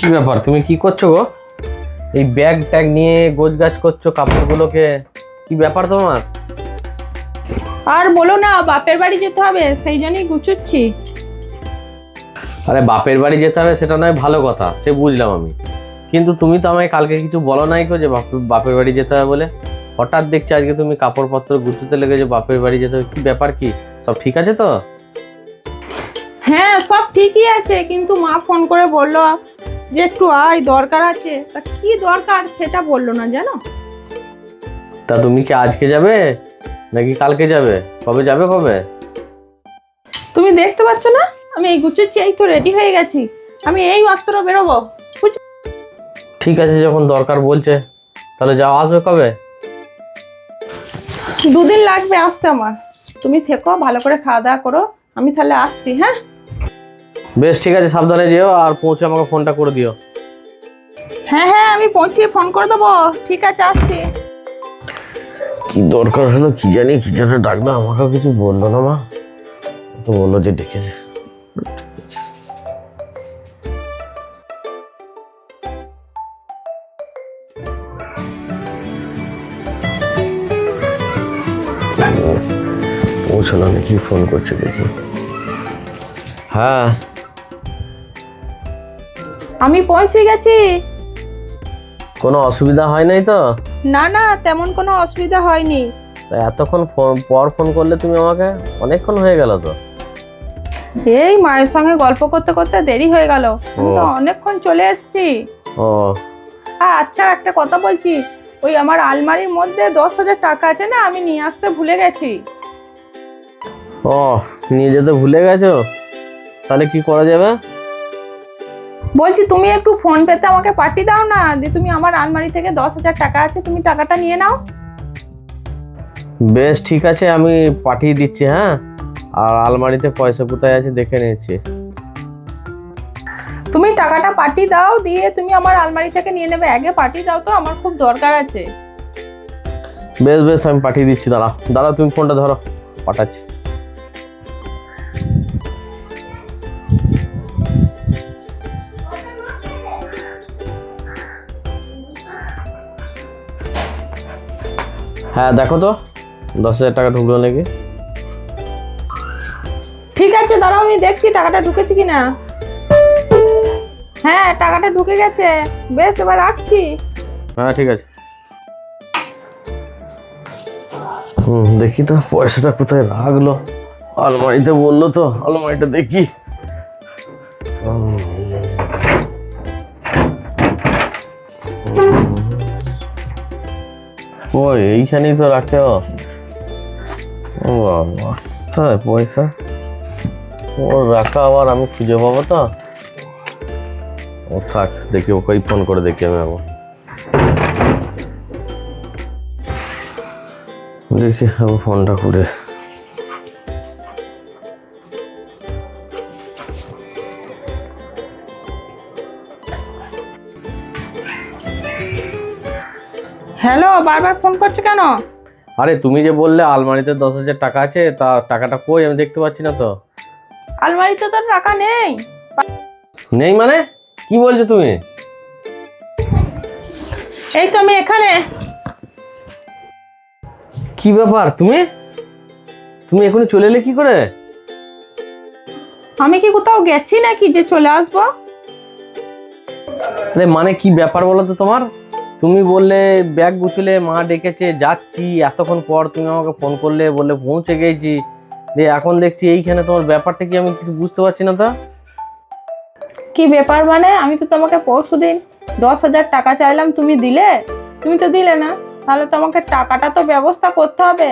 কি ব্যাপার, তুমি কি করছো গো? এই ব্যাগ ট্যাগ নিয়ে গোছগাছ করছো কাপড়গুলোকে, কি ব্যাপার তোমার? আর বলো না, বাপের বাড়ি যেতে হবে, সেই জন্যই গুছুচ্ছি। আরে বাপের বাড়ি যেতে হবে সেটা নয়, ভালো কথা, সে বুঝলাম আমি, কিন্তু তুমি তো আমায় কালকে কিছু বলো নাই গো যে বাপের বাড়ি যেতে হবে বলে। হঠাৎ দেখছি আজকে তুমি কাপড়পত্র গুছোতে লেগেছো, বাপের বাড়ি যেতে হবে, কি ব্যাপার, কি সব ঠিক আছে তো? হ্যাঁ, সব ঠিকই আছে, কিন্তু মা ফোন করে বললো যে একটু আয়, দরকার আছে। তা কি দরকার সেটা বললো না, জানো। তা তুমি কি আজকে যাবে নাকি কালকে যাবে? কবে যাবে, কবে? তুমি দেখতে পাচ্ছ না আমি এই গুছুচ্ছি, এই তো রেডি হয়ে গেছি, আমি এই মাত্র বেরোবো। ঠিক আছে, যখন দরকার বলছে তাহলে যাও, আসবে কবে? 2 দিন লাগবে আসতে আমার। তুমি থেকো, ভালো করে খাওয়া দাওয়া করো, আমি তাহলে আসছি। হ্যাঁ বেশ ঠিক আছে, সাবধানে যেও, আর পৌঁছে আমাকে ফোনটা করে দিও। হ্যাঁ হ্যাঁ, আমি পৌঁছিয়ে ফোন করে দেবো। ঠিক আছে, আসছি। কি দরকার হলো কি জানি, কি জন্য ডাকলো, আমাকেও কিছু বললো না মা, তো বললো যে ডেকেছে। পৌঁছলো নাকি, ফোন করছে দেখি। হ্যাঁ, আমি পৌঁছে গেছি। কোনো অসুবিধা হয় নাই তো? না না, তেমন কোনো অসুবিধা হয়নি। তা এতক্ষণ পর ফোন করলে তুমি আমাকে? অনেকক্ষণ হয়ে গেল তো। এই মায়ের সঙ্গে গল্প করতে করতে দেরি হয়ে গেল, আমি তো অনেকক্ষণ চলে এসেছি। ও আচ্ছা, একটা কথা বলছি, ওই আমার আলমারির মধ্যে 10,000 টাকা আছে না, আমি নিয়ে আসতে ভুলে গেছি। ও, নিয়ে যেতে ভুলে গেছো? তাহলে কি করা যাবে? বলছি তুমি একটু ফোন পেতে আমাকে পাঠিয়ে দাও না, যে তুমি আমার আলমারি থেকে 10,000 টাকা আছে, তুমি টাকাটা নিয়ে নাও। বেশ ঠিক আছে, আমি পাঠিয়ে দিচ্ছি। হ্যাঁ, আর আলমারিতে পয়সা কোথায় আছে দেখে নিচ্ছি। তুমি টাকাটা পাঠিয়ে দাও, দিয়ে তুমি আমার আলমারি থেকে নিয়ে নেবে। আগে পাঠিয়ে দাও তো, আমার খুব দরকার আছে। বেশ বেশ, আমি পাঠিয়ে দিচ্ছি, দাঁড়াও দাঁড়াও, তুমি ফোনটা ধরো, পাঠাচ্ছি। হ্যাঁ দেখো তো, 10,000 টাকা ঢুকলো নাকি। ঠিক আছে, দাঁড়াও, আমি দেখছি টাকাটা ঢুকেছে কিনা। হ্যাঁ, টাকাটা ঢুকে গেছে। বেশ, এবার রাখছি। হ্যাঁ ঠিক আছে। দেখি তো পয়সাটা কোথায় রাখলো, আলমারিতে বললো তো, আলমারিটা দেখি। ও এইখানেই তো রাখে। ও বাবা, তাই পয়সা ওর রাখা, আবার আমি খুঁজে পাবো তো? ও থাক, দেখি ওকেই ফোন করে দেখি আমি আবার। দেখি আমি ফোনটা করে। হ্যালো, বারবার ফোন করছে কেন? আরে তুমি যে বললে আলমারিতে 10,000 টাকা আছে, তা টাকাটা কই, আমি দেখতে পাচ্ছি না তো। আলমারিতে তো টাকা নেই। নেই মানে? কি বলছো তুমি? এই তো আমি এখানে। কি ব্যাপার, তুমি তুমি এখনই চলে এলে কি করে? আমি কি কোথাও গেছি নাকি যে চলে আসবো? আরে মানে কি ব্যাপার বলো তো তোমার? তুমি বললে ব্যাগ গুছলে, মা ডেকেছে, যাচ্ছি, এতক্ষণ পর তুমি আমাকে ফোন করলে, বললে পৌঁছে গেছি, দিয়ে এখন দেখছি এইখানে, তোমার ব্যাপারটা কি আমি কিছু বুঝতে পারছি না তো। কি ব্যাপার মানে, আমি তো তোমাকে পরশুদিন 10,000 টাকা চাইলাম, তুমি দিলে? তুমি তো দিলে না, তাহলে তোমাকে টাকাটা তো ব্যবস্থা করতে হবে,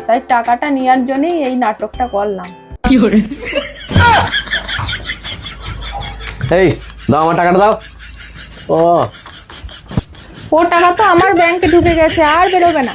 তাই টাকাটা নেওয়ার জন্যই এই নাটকটা করলাম। এই দাও, আমার টাকাটা দাও। ও টাকা তো আমার ব্যাংকে ঢুকে গেছে, আর বেরোবে না।